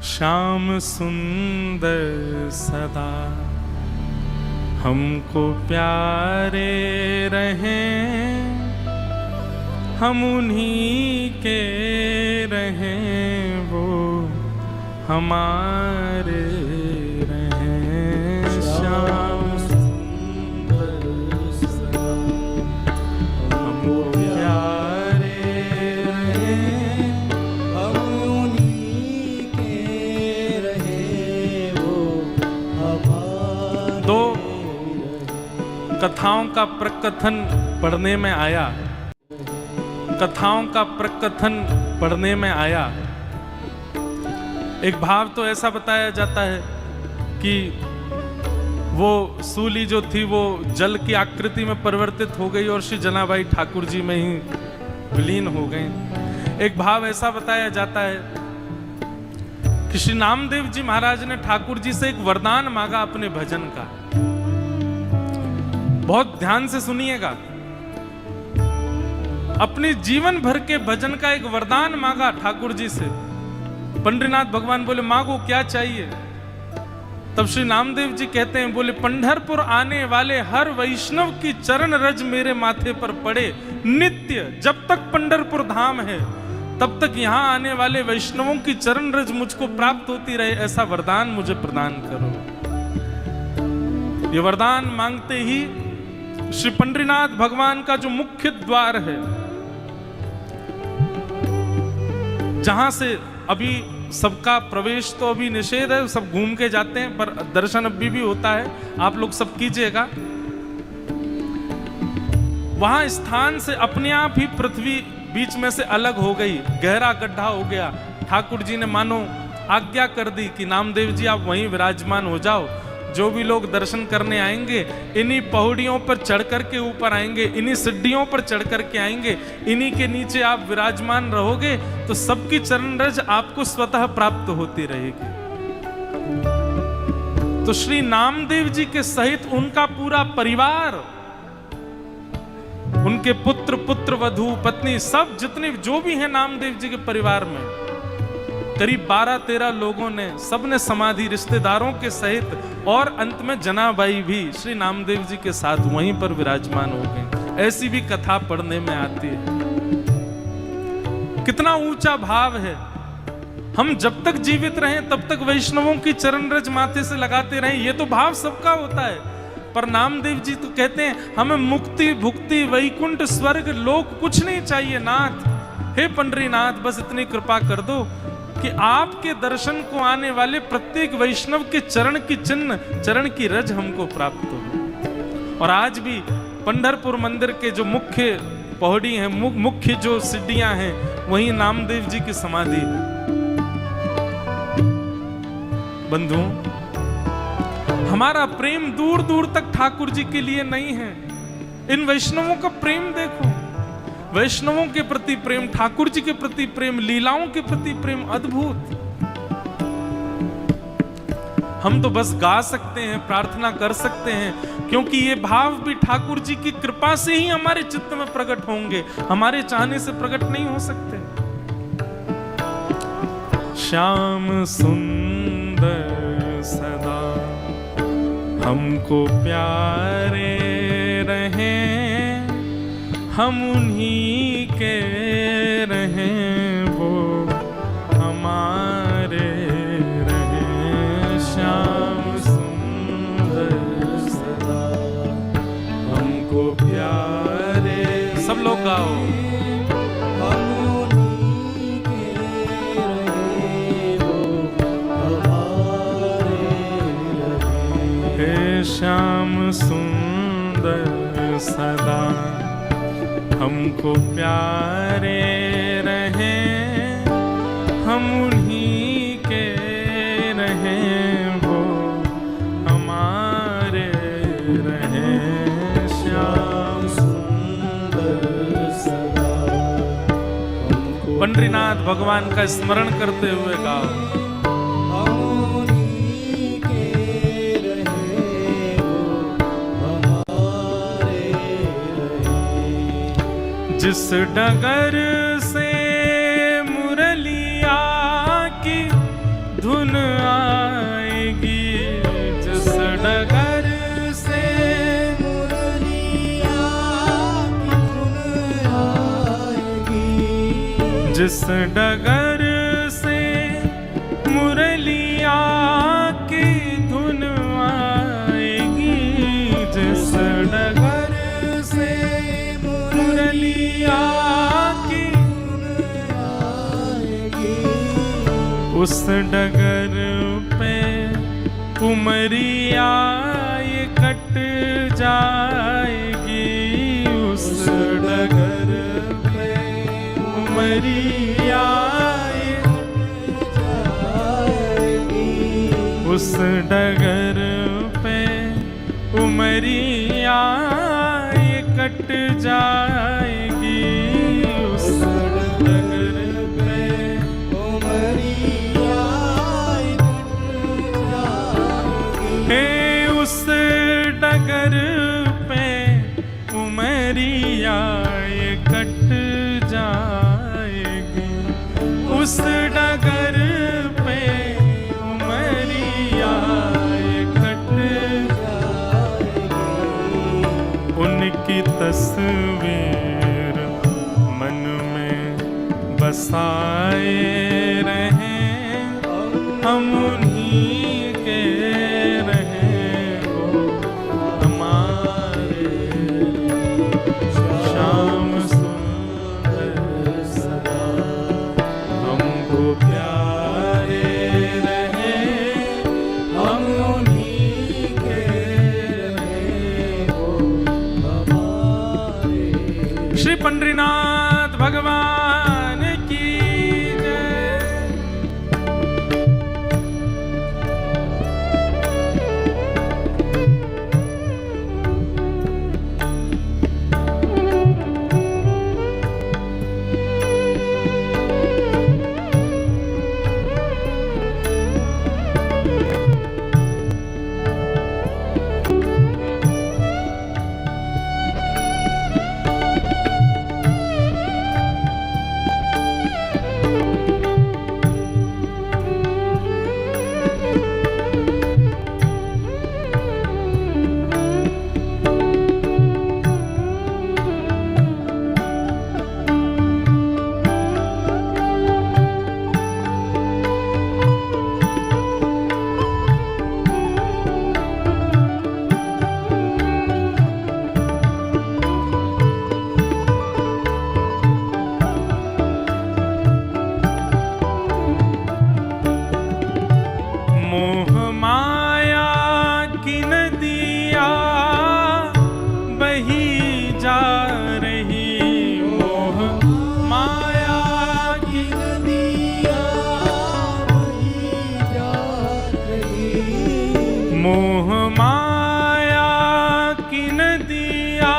श्याम सुंदर सदा हमको प्यारे रहें, हम उन्हीं के रहें, वो हमारे रहें। श्याम सुंदर सदा हमको प्यारे रहें, हम उन्हीं के रहे, वो हमारे। दो कथाओं का प्रकथन पढ़ने में आया, कथाओं का प्रकथन पढ़ने में आया। एक भाव तो ऐसा बताया जाता है कि वो सूली जो थी वो जल की आकृति में परिवर्तित हो गई और श्री जनाबाई ठाकुर जी में ही विलीन हो गए। एक भाव ऐसा बताया जाता है कि श्री नामदेव जी महाराज ने ठाकुर जी से एक वरदान मांगा अपने भजन का। बहुत ध्यान से सुनिएगा। अपने जीवन भर के भजन का एक वरदान मांगा ठाकुर जी से। पंडरीनाथ भगवान बोले मांगो क्या चाहिए। तब श्री नामदेव जी कहते हैं, बोले पंढरपुर आने वाले हर वैष्णव की चरण रज मेरे माथे पर पड़े नित्य, जब तक पंढरपुर धाम है तब तक यहाँ आने वाले वैष्णवों की चरण रज मुझको प्राप्त होती रहे, ऐसा वरदान मुझे प्रदान करो। ये वरदान मांगते ही श्री पंडरीनाथ भगवान का जो मुख्य द्वार है, जहां से अभी सबका प्रवेश तो अभी निषेध है, सब घूम के जाते हैं, पर दर्शन अभी भी होता है, आप लोग सब कीजिएगा। वहां स्थान से अपने आप ही पृथ्वी बीच में से अलग हो गई, गहरा गड्ढा हो गया। ठाकुर जी ने मानो आज्ञा कर दी कि नामदेव जी आप वहीं विराजमान हो जाओ। जो भी लोग दर्शन करने आएंगे इन्हीं पहाड़ियों पर चढ़ करके ऊपर आएंगे, इन्हीं सीढ़ियों पर चढ़ करके आएंगे, इन्हीं के नीचे आप विराजमान रहोगे तो सबकी चरण रज आपको स्वतः प्राप्त होती रहेगी। तो श्री नामदेव जी के सहित उनका पूरा परिवार, उनके पुत्र, पुत्र वधू, पत्नी, सब जितने जो भी हैं नामदेव जी के परिवार में, करीब 12-13 लोगों ने, सबने समाधि रिश्तेदारों के सहित, और अंत में जनाबाई भी श्री नामदेव जी के साथ वहीं पर विराजमान हो गए। ऐसी भी कथा पढ़ने में आती है। कितना ऊंचा भाव है। हम जब तक जीवित रहें तब तक वैष्णवों की चरण रज माथे से लगाते रहें, ये तो भाव सबका होता है। पर नामदेव जी तो कहते हैं हमें मुक्ति, भुक्ति, वैकुंठ, स्वर्ग, लोक कुछ नहीं चाहिए नाथ। हे पंडरीनाथ, बस इतनी कृपा कर दो कि आपके दर्शन को आने वाले प्रत्येक वैष्णव के चरण की चिन्ह, चरण की रज हमको प्राप्त हो। और आज भी पंढरपुर मंदिर के जो मुख्य पौड़ी हैं, मुख्य जो सीढ़ियां हैं, वहीं नामदेव जी की समाधि है। बंधुओं, हमारा प्रेम दूर दूर तक ठाकुर जी के लिए नहीं है। इन वैष्णवों का प्रेम देखो, वैष्णवों के प्रति प्रेम, ठाकुर जी के प्रति प्रेम, लीलाओं के प्रति प्रेम अद्भुत। हम तो बस गा सकते हैं, प्रार्थना कर सकते हैं, क्योंकि ये भाव भी ठाकुर जी की कृपा से ही हमारे चित्त में प्रकट होंगे, हमारे चाहने से प्रकट नहीं हो सकते। श्याम सुंदर सदा हमको प्यारे रहें, हम उन्हीं के रहें, वो हमारे रहें। श्याम सुंदर सदा हमको प्यारे। सब लोग गाओ। हम उन्हीं के रहे, वो हमारे रहे। हे श्याम सुंदर सदा हमको प्यारे रहें, हम उन्हीं के रहें, वो हमारे रहें। श्याम सुंदर सदा हमको पंडरीनाथ भगवान का स्मरण करते हुए गाओ। हम उन्हीं के रहे, वो हमारे रहे। जिस डगर से मुरलिया की धुन जिस डगर से मुरलिया की धुन आएगी, जिस डगर से मुरलिया की धुन आएगी, उस डगर पे उमरिया ये कट जाएगी, उस डगर पे उमरिया ये कट जाएगी, उस डगर पे उमरिया ये कट जाएगी, उस डगर पे उमरिया ये कट जाएगी। हे उस डगर पे उमरिया ये कट जाएगी, उस डगर पे उमरिया ये कट जाएगी। उनकी तस्वीर मन में बसाए रहें, हम उन्हीं के रहें, वो हमारे श्याम सुंदर सदा हमको प्यारे रहें, हम उन्हीं के रहें, वो हमारे। श्री पंडरीनाथ भगवान की जय। मोह माया की नदिया बही जा रही, मोह माया की नदिया बही जा रही, मोह माया की नदिया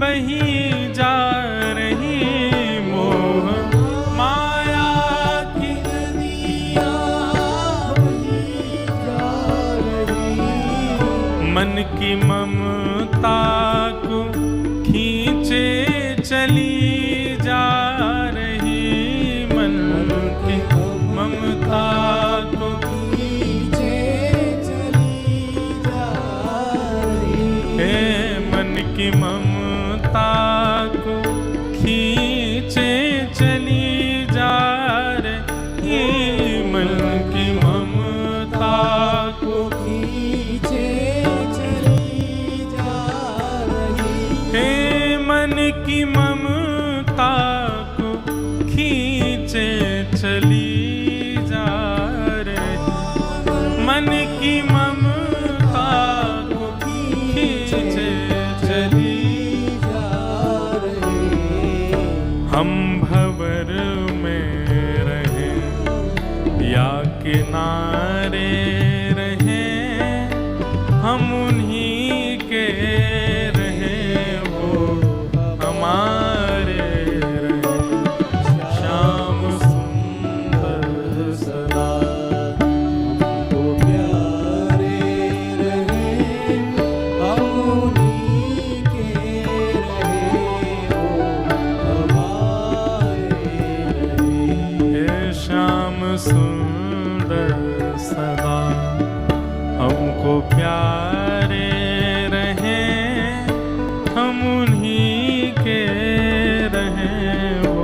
बही जा रही, मोह माया की नदिया मन की ममता को खींचे चली जा रही, मन की ममता को खींचे चली जा रही, हे मन की ममता को खींचे चली जा रही, मन की ममता को खींचे हे मन की ममता को खींचे चली जा रही, मन की ममता को खींचे चली जा रही। हम भंवर में रहें या किनारे रहें, हम उन्हीं के हमारे रहे, श्याम सुंदर सदा हमको प्यारे रहे, हम उन्हीं के रहे, हमारे रहे। श्याम सुंदर सदा हमको प्यारे रहे, हम उन्हीं के रहे, वो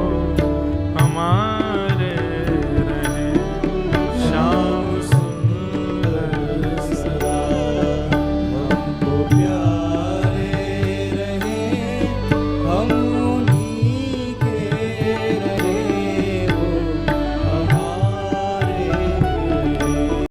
हम